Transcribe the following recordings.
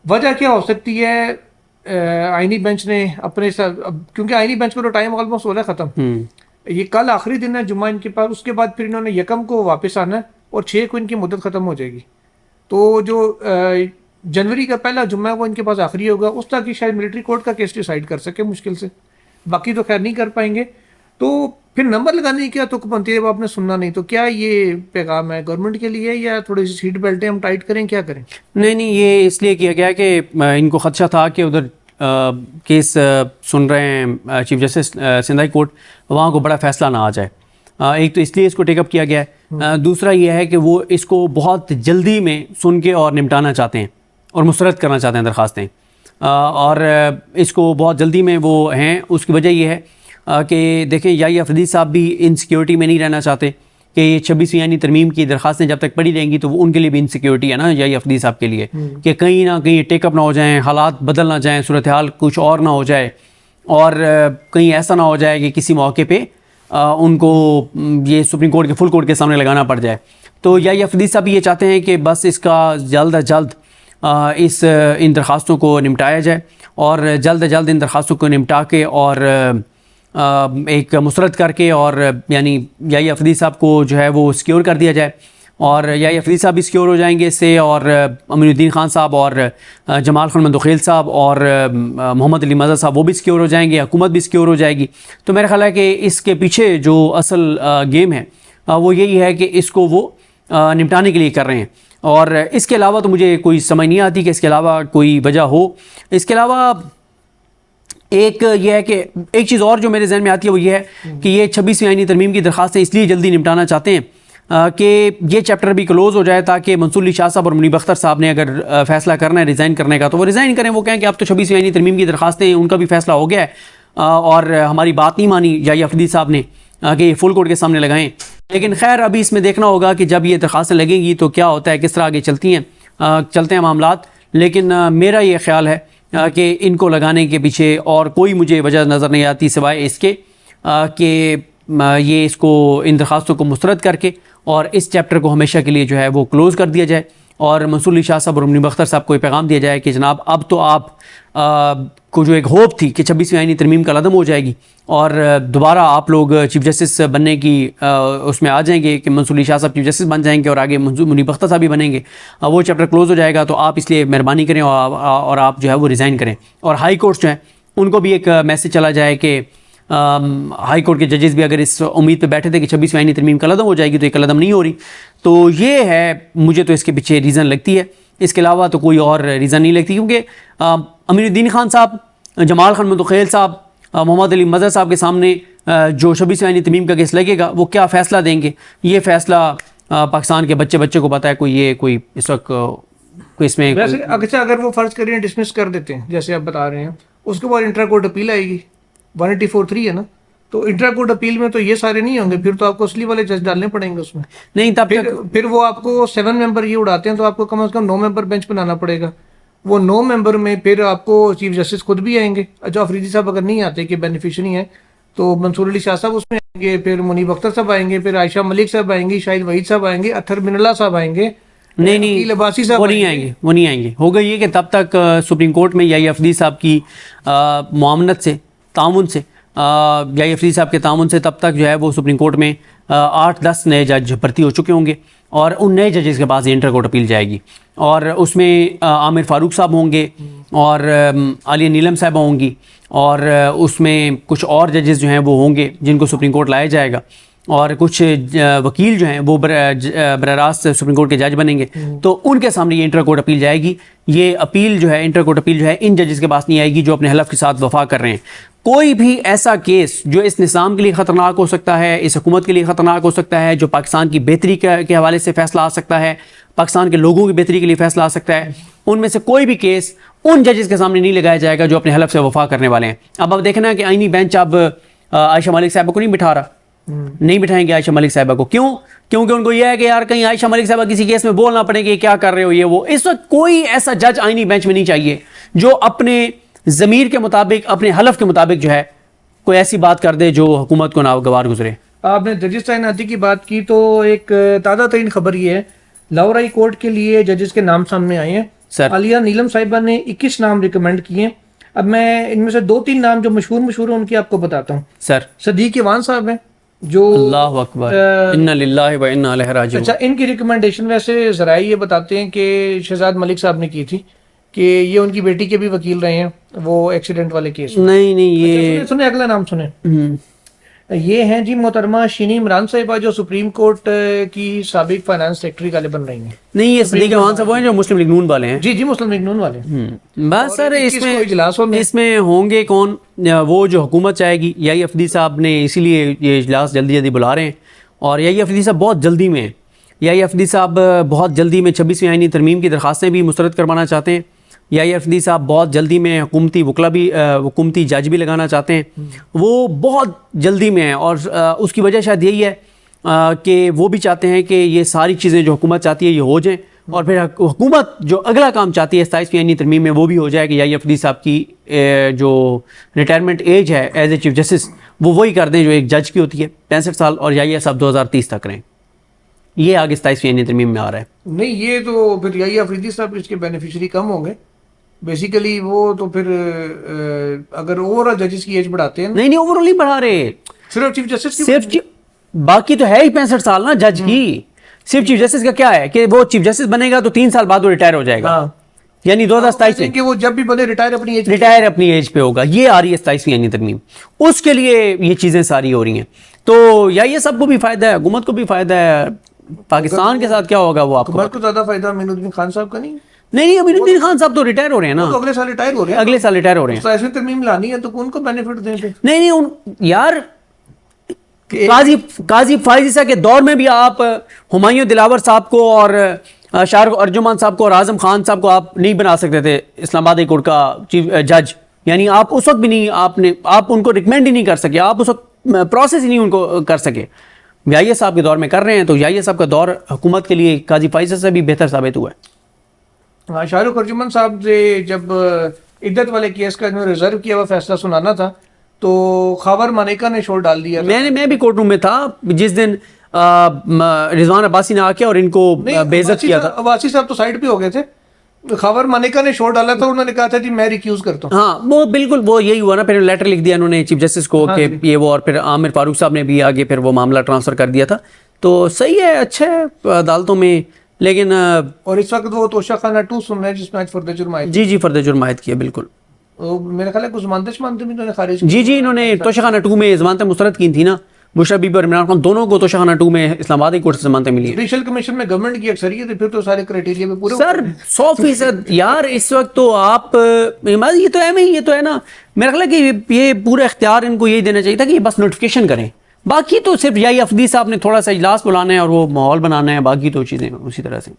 وجہ کیا ہو سکتی ہے؟ آئینی بینچ نے اپنے کیونکہ آئینی بینچ کو تو ٹائم آلموسٹ ہو رہا ہے ختم، یہ کل آخری دن ہے جمعہ ان کے پاس، اس کے بعد پھر انہوں نے یکم کو واپس آنا ہے اور 6 کو ان کی مدت ختم ہو جائے گی. تو جو جنوری کا پہلا جمعہ ہے وہ ان کے پاس آخری ہوگا، اس تک کہ شاید ملٹری کورٹ کا کیس ڈیسائیڈ کر سکے مشکل سے، باقی تو خیر نہیں کر پائیں گے. تو پھر نمبر لگانے کی کیا تک بنتی ہے؟ اب آپ نے سننا نہیں تو کیا یہ پیغام ہے گورنمنٹ کے لیے یا تھوڑی سی سیٹ بیلٹیں ہم ٹائٹ کریں، کیا کریں؟ نہیں، یہ اس لیے کیا گیا کہ ان کو خدشہ تھا کہ ادھر کیس سن رہے ہیں chief justice Sindh high court, وہاں کو بڑا فیصلہ نہ آ جائے. ایک تو اس لیے اس کو ٹیک اپ کیا گیا ہے، دوسرا یہ ہے کہ وہ اس کو بہت جلدی میں سن کے اور نمٹانا چاہتے ہیں اور مسترد کرنا چاہتے ہیں درخواستیں، اور اس کو بہت جلدی میں وہ ہیں. اس کی وجہ یہ ہے کہ دیکھیں یحییٰ افریدی صاحب بھی انسیکیورٹی میں نہیں رہنا چاہتے کہ یہ 26ویں آئینی ترمیم کی درخواستیں جب تک پڑی رہیں گی تو وہ ان کے لیے بھی انسیکیورٹی ہے نا یحییٰ افریدی صاحب کے لیے، کہ کہیں نہ کہیں ٹیک اپ نہ ہو جائیں، حالات بدل نہ جائیں، صورتحال کچھ اور نہ ہو جائے، اور کہیں ایسا نہ ہو جائے کہ کسی موقع پہ ان کو یہ سپریم کورٹ کے فل کورٹ کے سامنے لگانا پڑ جائے. تو یحییٰ افریدی صاحب یہ چاہتے ہیں کہ بس اس کا جلد از جلد ان درخواستوں کو نمٹایا جائے، اور جلد از جلد ان درخواستوں کو نمٹا کے اور ایک مسترد کر کے، اور یعنی یحییٰ افریدی صاحب کو جو ہے وہ سیکیور کر دیا جائے، اور یحییٰ افریدی صاحب بھی سیکیور ہو جائیں گے اس سے، اور امین الدین خان صاحب اور جمال خان مندوخیل صاحب اور محمد علی مظہر صاحب وہ بھی سیکیور ہو جائیں گے، حکومت بھی سیکیور ہو جائے گی. تو میرا خیال ہے کہ اس کے پیچھے جو اصل گیم ہے وہ یہی ہے کہ اس کو وہ نمٹانے کے لیے کر رہے ہیں. اور اس کے علاوہ تو مجھے کوئی سمجھ نہیں آتی کہ اس کے علاوہ کوئی وجہ ہو. اس کے علاوہ ایک یہ ہے کہ ایک چیز اور جو میرے ذہن میں آتی ہے وہ یہ ہے کہ یہ 26ویں آئینی ترمیم کی درخواستیں اس لیے جلدی نمٹانا چاہتے ہیں کہ یہ چیپٹر بھی کلوز ہو جائے، تاکہ منصور علی شاہ صاحب اور منیب اختر صاحب نے اگر فیصلہ کرنا ہے ریزائن کرنے کا تو وہ ریزائن کریں. وہ کہیں کہ اب تو 26ویں آئینی ترمیم کی درخواستیں ان کا بھی فیصلہ ہو گیا ہے، اور ہماری بات نہیں مانی یحییٰ افریدی صاحب نے کہ یہ فل کورٹ کے سامنے لگائیں. لیکن خیر ابھی اس میں دیکھنا ہوگا کہ جب یہ درخواستیں لگیں گی تو کیا ہوتا ہے، کس طرح آگے چلتے ہیں معاملات. لیکن میرا یہ خیال ہے کہ ان کو لگانے کے پیچھے اور کوئی مجھے وجہ نظر نہیں آتی سوائے اس کے کہ یہ اس کو ان درخواستوں کو مسترد کر کے اور اس چیپٹر کو ہمیشہ کے لیے جو ہے وہ کلوز کر دیا جائے، اور منصور علی شاہ صاحب اور منیب اختر صاحب کو یہ پیغام دیا جائے کہ جناب اب تو آپ کو جو ایک ہوپ تھی کہ 26ویں آئینی ترمیم کا عدم ہو جائے گی اور دوبارہ آپ لوگ چیف جسٹس بننے کی اس میں آ جائیں گے کہ منصور علی شاہ صاحب چیف جسٹس بن جائیں گے اور آگے منیب اختر صاحب بھی بنیں گے، وہ چیپٹر کلوز ہو جائے گا. تو آپ اس لیے مہربانی کریں اور آپ جو ہے وہ ریزائن کریں. اور ہائی کورٹس جو ہیں ان کو بھی ایک میسج چلا جائے کہ ہائی کورٹ کے ججز بھی اگر اس امید پہ بیٹھے تھے کہ 26ویں آئینی ترمیم کل عدم ہو جائے گی تو یہ کل عدم نہیں ہو رہی. تو یہ ہے مجھے تو اس کے پیچھے ریزن لگتی ہے، اس کے علاوہ تو کوئی اور ریزن نہیں لگتی، کیونکہ امین الدین خان صاحب، جمال خان مندوخیل صاحب، محمد علی مظہر صاحب کے سامنے جو 26ویں آئینی ترمیم کا کیس لگے گا وہ کیا فیصلہ دیں گے، یہ فیصلہ پاکستان کے بچے کو پتہ ہے. کوئی اس وقت کوئی اس میں ویسے اچھا اگر وہ فرض کریں ڈسمس کر دیتے ہیں جیسے آپ بتا رہے ہیں، اس کے بعد انٹرا کورٹ اپیل آئے گی 184(3) ہے نا، تو انٹرا کورٹ اپیل میں تو یہ سارے نہیں ہوں گے، پھر تو آپ کو اصلی والے جج ڈالنے پڑیں گے اس میں. نہیں، تب پھر وہ آپ کو 7 ممبر یہ اڑاتے ہیں تو آپ کو کم از کم 9 ممبر بینچ بنانا پڑے گا. وہ 9 ممبر میں پھر آپ کو چیف جسٹس خود بھی آئیں گے، جو افریدی صاحب اگر نہیں آتے کہ بینیفیشری ہیں تو منصور علی شاہ صاحب اس میں آئیں گے، پھر منیب اختر صاحب آئیں گے، پھر عائشہ ملک صاحب آئیں گی، شاہد وحید صاحب آئیں گے، اطہر بن اللہ صاحب آئیں گے. نہیں لباسی صاحب وہ نہیں آئیں گے. ہوگا یہ کہ تب تک سپریم کورٹ میں یحییٰ افریدی صاحب کی معاونت سے، تعاون سے، یحییٰ افریدی صاحب کے تعاون سے تب تک جو ہے وہ سپریم کورٹ میں 8-10 نئے جج بھرتی ہو چکے ہوں گے، اور ان نئے ججز کے پاس انٹر کورٹ اپیل جائے گی، اور اس میں عامر فاروق صاحب ہوں گے اور عالیہ نیلم صاحبہ ہوں گی، اور اس میں کچھ اور ججز جو ہیں وہ ہوں گے جن کو سپریم کورٹ لایا جائے گا، اور کچھ وکیل جو ہیں وہ براہ راست سپریم کورٹ کے جج بنیں گے. تو ان کے سامنے یہ انٹر کورٹ اپیل جائے گی. یہ اپیل جو ہے انٹر کورٹ اپیل جو ہے ان ججز کے پاس نہیں آئے گی جو اپنے حلف کے ساتھ وفا کر رہے ہیں. کوئی بھی ایسا کیس جو اس نظام کے لیے خطرناک ہو سکتا ہے، اس حکومت کے لیے خطرناک ہو سکتا ہے، جو پاکستان کی بہتری کے حوالے سے فیصلہ آ سکتا ہے، پاکستان کے لوگوں کی بہتری کے لیے فیصلہ آ سکتا ہے، ان میں سے کوئی بھی کیس ان ججز کے سامنے نہیں لگایا جائے گا جو اپنے حلف سے وفا کرنے والے ہیں. اب دیکھنا ہے کہ آئینی بینچ اب عائشہ ملک صاحبہ کو نہیں بٹھا رہا، نہیں بٹھائیں گے عائشہ ملک صاحبہ کو. کیوں؟ کیونکہ ان کو یہ ہے کہ یار کہیں عائشہ ملک صاحبہ کسی کیس میں بولنا پڑے کہ کیا کر رہے ہو یہ وہ. اس وقت کوئی ایسا جج آئینی بینچ میں نہیں چاہیے جو اپنے ضمیر کے مطابق، اپنے حلف کے مطابق جو ہے کوئی ایسی بات کر دے جو حکومت کو ناگوار گزرے. آپ نے ججز تعیناتی کی بات کی تو ایک تازہ ترین خبر یہ ہے لاہور ہائی کورٹ کے لیے ججز کے نام سامنے آئے ہیں. سر عالیہ نیلم صاحبہ نے 21 نام ریکمینڈ کیے. اب میں ان میں سے 2-3 نام جو مشہور ہیں ان کی آپ کو بتاتا ہوں. سر صدیق ایوان صاحب ہیں جو اللہ اکبر انا للہ و انا الیہ راجعون. اچھا ان کی ریکمنڈیشن ویسے ذرائع یہ بتاتے ہیں کہ شہزاد ملک صاحب نے کی تھی کہ یہ ان کی بیٹی کے بھی وکیل رہے ہیں وہ ایکسیڈنٹ والے کیس. نہیں یہ سنیں اگلا نام سنیں. یہ ہیں جی محترمہ شینی عمران صاحبہ جو سپریم کورٹ کی سابق فائنانس سیکرٹری غالباً بن رہی ہیں. نہیں یہ صدیق ایوان صاحب ہیں جو مسلم لیگ نون والے ہیں. جی جی مسلم لیگ نون والے. بس سر اس میں ہوں گے کون؟ وہ جو حکومت چاہے گی. یحییٰ افریدی صاحب نے اسی لیے یہ اجلاس جلدی بلا رہے ہیں اور یحییٰ افریدی صاحب بہت جلدی میں ہیں. یحییٰ افریدی صاحب بہت جلدی میں 26ویں آئینی ترمیم کی درخواستیں بھی مسترد کروانا چاہتے ہیں. یحییٰ افریدی صاحب بہت جلدی میں حکومتی جج بھی لگانا چاہتے ہیں. وہ بہت جلدی میں ہیں اور اس کی وجہ شاید یہی ہے کہ وہ بھی چاہتے ہیں کہ یہ ساری چیزیں جو حکومت چاہتی ہے یہ ہو جائیں اور پھر حکومت جو اگلا کام چاہتی ہے 27ویں آئینی ترمیم میں وہ بھی ہو جائے کہ یحییٰ افریدی صاحب کی جو ریٹائرمنٹ ایج ہے ایز اے چیف جسٹس وہ وہی کر دیں جو ایک جج کی ہوتی ہے 65 سال اور یحییٰ صاحب 2030 تک رہیں. یہ آگے 27ویں آئینی ترمیم میں آ رہا ہے. نہیں یہ تو پھر یحییٰ افریدی صاحب اس کے بینیفیشری کم ہوں گے بیسیکلی. وہ تو پھر اگر اوور آل ججز کی ایج بڑھاتے ہیں. نہیں اوور آل نہیں بڑھا رہے, صرف چیف جسٹس کی. صرف باقی تو ہے ہی 65 سال نا جج کی. صرف چیف جسٹس کا کیا ہے کہ وہ چیف جسٹس بنے گا تو 3 سال بعد وہ ریٹائر ہو جائے گا. یعنی 2027 میں کہ وہ جب بھی بنے ریٹائر اپنی ایج پہ ہوگا. یہ آ رہی ہے 27ویں آئینی ترمیم, اس کے لیے یہ چیزیں ساری ہو رہی ہیں. تو یہ سب کو بھی فائدہ ہے, حکومت کو بھی فائدہ ہے. پاکستان کے ساتھ کیا ہوگا وہ آپ کو زیادہ فائدہ امین الدین خان صاحب کا نہیں. نہیں امین الدین خان صاحب تو ریٹائر ہو رہے ہیں نا, اگلے سال ریٹائر ہو رہے ہیں. اگلے سال ریٹائر ہو رہے ہیں. 27ویں ترمیم لانی ہے تو ان کو بینیفٹ دیں. نہیں یار قاضی فائزہ کے دور میں بھی آپ ہمایوں دلاور صاحب کو اور شاہ رخ ارجمان صاحب کو اور اعظم خان صاحب کو آپ نہیں بنا سکتے تھے اسلام آباد ہائی کورٹ کا چیف جج. یعنی آپ اس وقت بھی نہیں آپ ان کو ریکمینڈ ہی نہیں کر سکے, آپ اس وقت پروسیس ہی نہیں ان کو کر سکے. یحییٰ صاحب کے دور میں کر رہے ہیں تو یحییٰ صاحب کا دور حکومت کے لیے قاضی فائزہ سے بھی بہتر ثابت ہوا ہے. شاہ رخ ارجمان صاحب سے جب عدت والے کیس کا ریزرو کیا ہوا فیصلہ سنانا تھا تو خاور مانیکا نے شور ڈال دیا. میں بھی کورٹ روم میں تھا جس دن رضوان عباسی نے آ کے اور ان کو بے عزت کیا تھا. عباسی صاحب تو سائڈ پہ ہو گئے تھے, خاور مانیکا نے شور ڈالا تھا, انہوں نے کہا تھا جی میں ریکیوز کرتا ہوں. ہاں وہ بالکل وہ یہی ہوا نا, پھر لیٹر لکھ دیا انہوں نے چیف جسٹس کو کہ یہ وہ, اور پھر عامر فاروق صاحب نے بھی آگے پھر وہ معاملہ ٹرانسفر کر دیا تھا. تو صحیح ہے, اچھا ہے عدالتوں میں. لیکن اور اس وقت وہ توشہ خانہ 2 سن رہے ہیں جس میں آج فرد جرم عائد. جی فرد جرم عائد کیا بالکل. میرا خیال ہے کچھ ضمانتیں بھی انہوں نے خارج. جی انہوں نے توشہ خانہ 2 میں ضمانتیں مسترد کی تھی نا, بشرا بی بی اور عمران خان دونوں کو توشہ خانہ 2 میں اسلام آباد ہائی کورٹ سے ضمانتیں ملی ہیں. جوڈیشل کمیشن میں گورنمنٹ کی اکثریت ہے, پھر تو سارے کرائٹیریا پہ پورے سر 100% یار. اس وقت تو آپ یہ تو ہے یہ تو ہے نا, میرا خیال ہے کہ یہ پورا اختیار ان کو یہی دینا چاہیے تھا کہ یہ بس نوٹیفیکیشن کریں. باقی تو صرف یحییٰ افریدی صاحب نے تھوڑا سا اجلاس بلانا ہے اور وہ ماحول بنانا ہے, باقی تو چیزیں اسی طرح سے.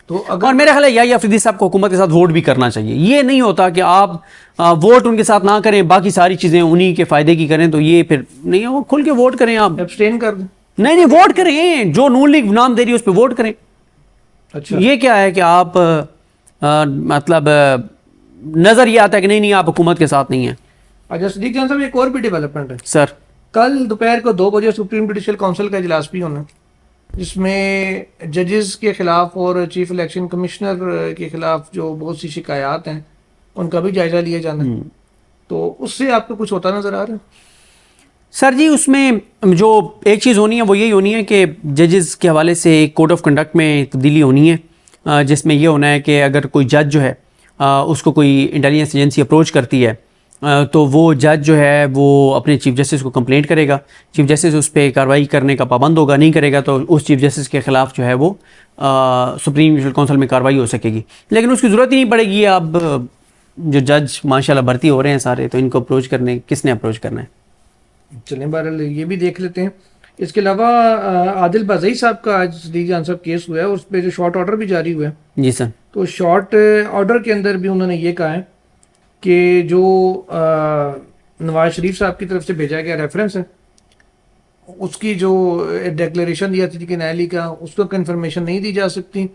اور میرا خیال ہے یحییٰ افریدی صاحب کو حکومت کے ساتھ ووٹ بھی کرنا چاہیے. یہ نہیں ہوتا کہ آپ ووٹ ان کے ساتھ نہ کریں, باقی ساری چیزیں انہی کے فائدے کی کریں, تو یہ پھر نہیں, وہ کھل کے ووٹ کریں. آپ ایبسٹین کر دیں. نہیں ووٹ کریں, جو نون لیگ نام دے رہی ہے اس پہ ووٹ کریں. اچھا یہ کیا ہے کہ آپ مطلب نظر یہ آتا ہے کہ نہیں آپ حکومت کے ساتھ نہیں ہیں. اچھا صدیق جان صاحب ایک اور بھی ڈیولپمنٹ ہے سر. کل دوپہر کو 2 بجے سپریم جوڈیشل کونسل کا اجلاس بھی ہونا, جس میں ججز کے خلاف اور چیف الیکشن کمشنر کے خلاف جو بہت سی شکایات ہیں ان کا بھی جائزہ لیا جانا ہے. تو اس سے آپ کو کچھ ہوتا نظر آ رہا ہے؟ سر جی اس میں جو ایک چیز ہونی ہے وہ یہی ہونی ہے کہ ججز کے حوالے سے ایک کوڈ آف کنڈکٹ میں تبدیلی ہونی ہے, جس میں یہ ہونا ہے کہ اگر کوئی جج جو ہے اس کو کوئی انٹیلیجنس ایجنسی اپروچ کرتی ہے تو وہ جج جو ہے وہ اپنے چیف جسٹس کو کمپلینٹ کرے گا. چیف جسٹس اس پہ کارروائی کرنے کا پابند ہوگا, نہیں کرے گا تو اس چیف جسٹس کے خلاف جو ہے وہ سپریم جوڈیشل کونسل میں کارروائی ہو سکے گی. لیکن اس کی ضرورت ہی نہیں پڑے گی. اب جو جج ماشاءاللہ بھرتی ہو رہے ہیں سارے, تو ان کو اپروچ کرنے کس نے اپروچ کرنا ہے. چلیں بہرحال یہ بھی دیکھ لیتے ہیں. اس کے علاوہ عادل بازئی صاحب کا آج صدیق جان صاحب کیس ہوا ہے, اس پہ جو شارٹ آرڈر بھی جاری ہوا ہے. جی سر. تو شارٹ آرڈر کے اندر بھی انہوں نے یہ کہا ہے کہ جو نواز شریف صاحب کی طرف سے بھیجا گیا ریفرنس ہے, اس کی جو ڈیکلیریشن دیا تھی کہ نیلی کا, اس کو کنفرمیشن نہیں دی جا سکتی.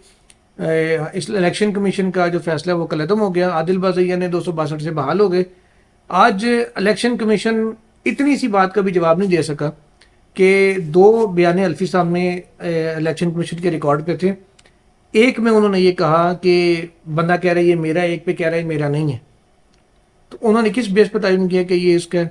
اس الیکشن کمیشن کا جو فیصلہ وہ قلعدم ہو گیا. عادل بازئی نے 262 سے بحال ہو گئے. آج الیکشن کمیشن اتنی سی بات کا بھی جواب نہیں دے سکا کہ 2 بیان الفی سامنے الیکشن کمیشن کے ریکارڈ پہ تھے ایک میں انہوں نے یہ کہا کہ بندہ کہہ رہا ہے یہ میرا ہے، ایک پہ کہہ رہا ہے میرا نہیں ہے، تو انہوں نے کس بیس پہ تعین کیا کہ یہ اس کا ہے؟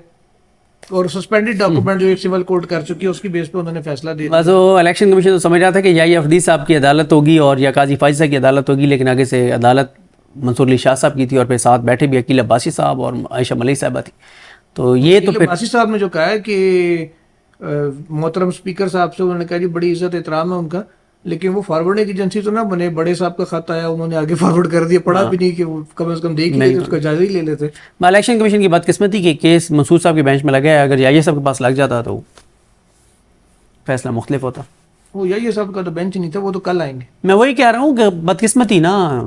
اور سسپینڈڈ ڈاکومنٹ جو ایک سول کورٹ کر چکی ہے اس کی بیس پہ انہوں نے فیصلہ دے دیا. بس وہ الیکشن کمیشن تو سمجھ رہا تھا کہ یا یہ افدی صاحب کی عدالت ہوگی اور یا قاضی فائز صاحب کی عدالت ہوگی، لیکن آگے سے عدالت منصور علی شاہ صاحب کی تھی اور پھر ساتھ بیٹھے بھی عقیل عباسی صاحب اور عائشہ ملک صاحبہ تھی. تو یہ تو پھر عباسی صاحب نے جو کہا ہے کہ محترم اسپیکر صاحب سے انہوں نے کہا جی بڑی عزت احترام ہے ان کا، لیکن وہ فارورڈنگ ایجنسی تو نہ بنے، بڑے صاحب کا خط آیا انہوں نے آگے فارورڈ کر دیا، پڑھا بھی نہیں کہ وہ کم از کم دیکھ ہی لیتے، اس کا جائزہ ہی لے لیتے. الیکشن کمیشن کی بدقسمتی کہ کیس منصور صاحب کے بینچ میں لگا ہے، اگر یاہیا صاحب کے پاس لگ جاتا تو فیصلہ مختلف ہوتا. وہ یہی صاحب کا تو بینچ نہیں تھا، وہ تو کل آئیں گے. میں وہی کہہ رہا ہوں کہ بدقسمتی نا،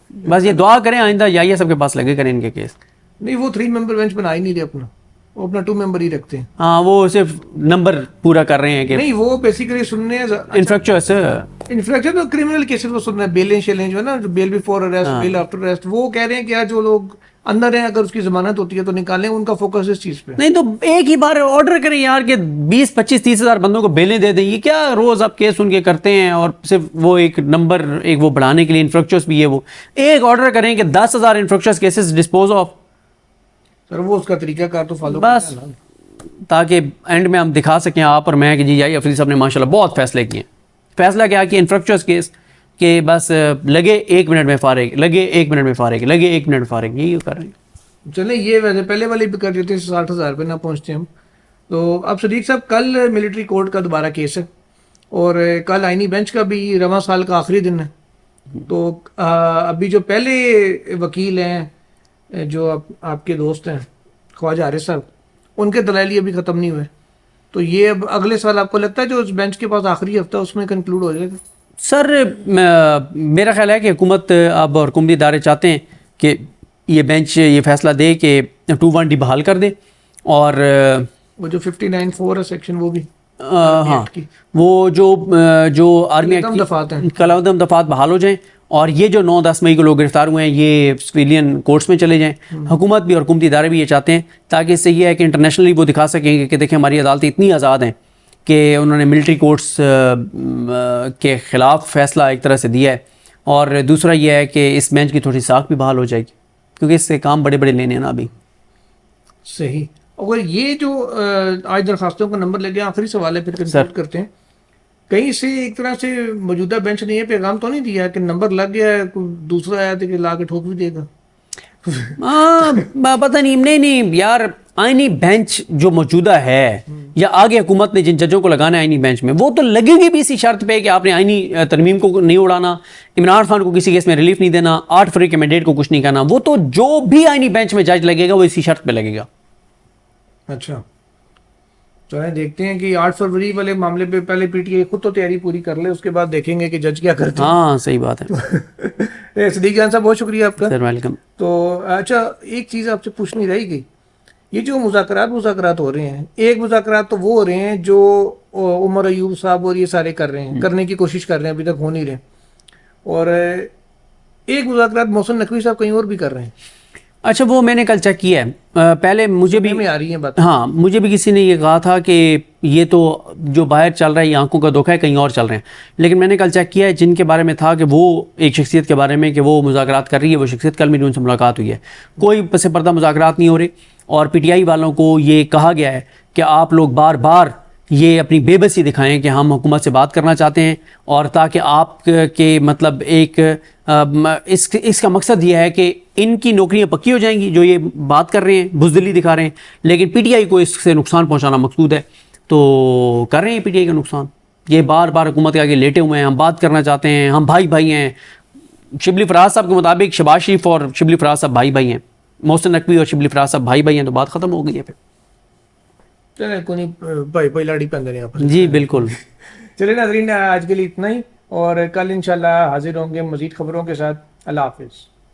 بس یہ دعا کریں آئندہ یاہیا صاحب کے پاس لگے کریں ان کے کیس. نہیں وہ 3 ممبر بینچ بنا ہی نہیں رہے اپنا، وہ اپنا 2 ممبر ہی رکھتے ہیں. ہاں وہ صرف نمبر پورا کر رہے ہیں کہ نہیں وہ بیسیکلی سننے انفریکچرس انفریکچر تو کرمنل کیسز وہ سن رہے ہیں، بیلیں شیلیں جو ہے نا، بیل بیفور اریسٹ، بیل آفٹر اریسٹ، وہ کہہ رہے ہیں کہ جو لوگ اندر ہیں اگر اس کی ضمانت ہوتی ہے تو نکالیں، ان کا فوکس اس چیز پہ. نہیں تو ایک ہی بار آرڈر کریں یار کہ 20 25 30 ہزار بندوں کو بیلیں دے دیں. یہ کیا روز آپ کیس ان کے کرتے ہیں اور صرف وہ ایک نمبر ایک وہ بڑھانے کے لیے انفریکچرس بھی ہے، وہ ایک آرڈر کریں کہ 10,000 انفریکچرس کیسز ڈسپوز آف. سر وہ اس کا طریقہ کار تو فالو بس تاکہ اینڈ میں ہم دکھا سکیں آپ اور میں کہ جی یاہیا افریدی صاحب نے ماشاءاللہ بہت فیصلے کیے ہیں. فیصلہ کیا کہ انفریکچرس کیس کہ بس لگے 1 منٹ میں فارغ، لگے 1 منٹ میں فارغ، لگے 1 منٹ میں فارغ، یہی کر رہے ہیں. چلیں یہ ویسے پہلے والے بھی کر دیتے 60,000 پہ نہ پہنچتے ہم. تو اب صدیق صاحب کل ملٹری کورٹ کا دوبارہ کیس ہے اور کل آئینی بینچ کا بھی رواں سال کا آخری دن ہے. تو ابھی جو پہلے وکیل ہیں جو آپ کے دوست ہیں خواجہ حارث صاحب، ان کے دلائل ابھی ختم نہیں ہوئے، تو یہ اب اگلے سال آپ کو لگتا ہے جو اس بینچ کے پاس آخری ہفتہ اس میں کنکلوڈ ہو جائے گا؟ سر میرا خیال ہے کہ حکومت اب اور حکومتی ادارے چاہتے ہیں کہ یہ بینچ یہ فیصلہ دے کہ 2-1 بحال کر دے اور وہ جو 59(4) ہے سیکشن وہ بھی ہاں وہ جو آرمی کلعدم دفعات بحال ہو جائیں اور یہ جو 9-10 مئی کو لوگ گرفتار ہوئے ہیں یہ سویلین کورٹس میں چلے جائیں. حکومت بھی اور حکومتی ادارے بھی یہ چاہتے ہیں تاکہ اس سے یہ ہے کہ انٹرنیشنلی وہ دکھا سکیں کہ دیکھیں ہماری عدالتیں اتنی آزاد ہیں کہ انہوں نے ملٹری کورٹس کے خلاف فیصلہ ایک طرح سے دیا ہے. اور دوسرا یہ ہے کہ اس بینچ کی تھوڑی ساکھ بھی بحال ہو جائے گی کیونکہ اس سے کام بڑے بڑے لینے ہیں نا ابھی. صحیح. اور یہ جو آج درخواستوں کا نمبر لے گیا، آخری سوال ہے پھر کنکلوڈ کرتے ہیں. کہیں سے ایک طرح سے موجودہ بینچ نے یہ پیغام تو نہیں دیا کہ نمبر لگ گیا ہے، کوئی دوسرا آیا تھا کہ لا کے ٹھوک بھی دے گا؟ پتہ نہیں یار. آئینی بینچ جو موجودہ ہے یا آگے حکومت نے جن ججوں کو لگانا ہے آئینی بینچ میں، وہ تو لگیں گے بھی اسی شرط پہ کہ آپ نے آئینی ترمیم کو نہیں اڑانا، عمران خان کو کسی کیس میں ریلیف نہیں دینا، 8 فروری کے مینڈیٹ کو کچھ نہیں کرنا. وہ تو جو بھی آئینی بینچ میں جج لگے گا وہ اسی شرط پہ لگے گا. اچھا چلیں دیکھتے ہیں کہ 8 فروری والے معاملے پہ پہلے پی ٹی آئی خود تو تیاری پوری کر لے، اس کے بعد دیکھیں گے کہ جج کیا کرتے ہیں. ہاں صحیح بات ہے. صدیق جان صاحب بہت شکریہ آپ کا. Sir welcome. تو اچھا ایک چیز آپ سے پوچھنی رہی گئی، یہ جو مذاکرات ہو رہے ہیں، ایک مذاکرات تو وہ ہو رہے ہیں جو عمر ایوب صاحب اور یہ سارے کر رہے ہیں، کرنے کی کوشش کر رہے ہیں، ابھی تک ہو نہیں رہے، اور ایک مذاکرات محسن نقوی صاحب کہیں اور بھی کر رہے ہیں. اچھا وہ میں نے کل چیک کیا ہے، پہلے مجھے بھی میں آ رہی ہیں بات. ہاں مجھے بھی کسی نے یہ کہا تھا کہ یہ تو جو باہر چل رہا ہے یہ آنکھوں کا دھوکہ ہے، کہیں اور چل رہے ہیں. لیکن میں نے کل چیک کیا ہے جن کے بارے میں تھا کہ وہ ایک شخصیت کے بارے میں کہ وہ مذاکرات کر رہی ہے، وہ شخصیت کل میری ان سے ملاقات ہوئی ہے، کوئی پس پردہ مذاکرات نہیں ہو رہے. اور پی ٹی آئی والوں کو یہ کہا گیا ہے کہ آپ لوگ بار بار یہ اپنی بے بسی دکھائیں کہ ہم حکومت سے بات کرنا چاہتے ہیں، اور تاکہ آپ کے مطلب ایک اس کا مقصد یہ ہے کہ ان کی نوکریاں پکی ہو جائیں گی جو یہ بات کر رہے ہیں، بزدلی دکھا رہے ہیں. لیکن پی ٹی آئی کو اس سے نقصان پہنچانا مقصود ہے، تو کر رہے ہیں پی ٹی آئی کا نقصان. یہ بار بار حکومت کے آگے لیٹے ہوئے ہیں، ہم بات کرنا چاہتے ہیں، ہم بھائی ہیں. شبلی فراز صاحب کے مطابق شہباز شریف اور شبلی فراز صاحب بھائی ہیں، محسن نقوی اور شبلی فراز صاحب بھائی ہیں، تو بات ختم ہو گئی ہے پھر. چلیں کوئی نہیں، بھائی لاڑی پہ اندر یہاں پر. جی بالکل. چلیں ناظرین آج کے لیے اتنا ہی، اور کل انشاءاللہ حاضر ہوں گے مزید خبروں کے ساتھ. اللہ حافظ.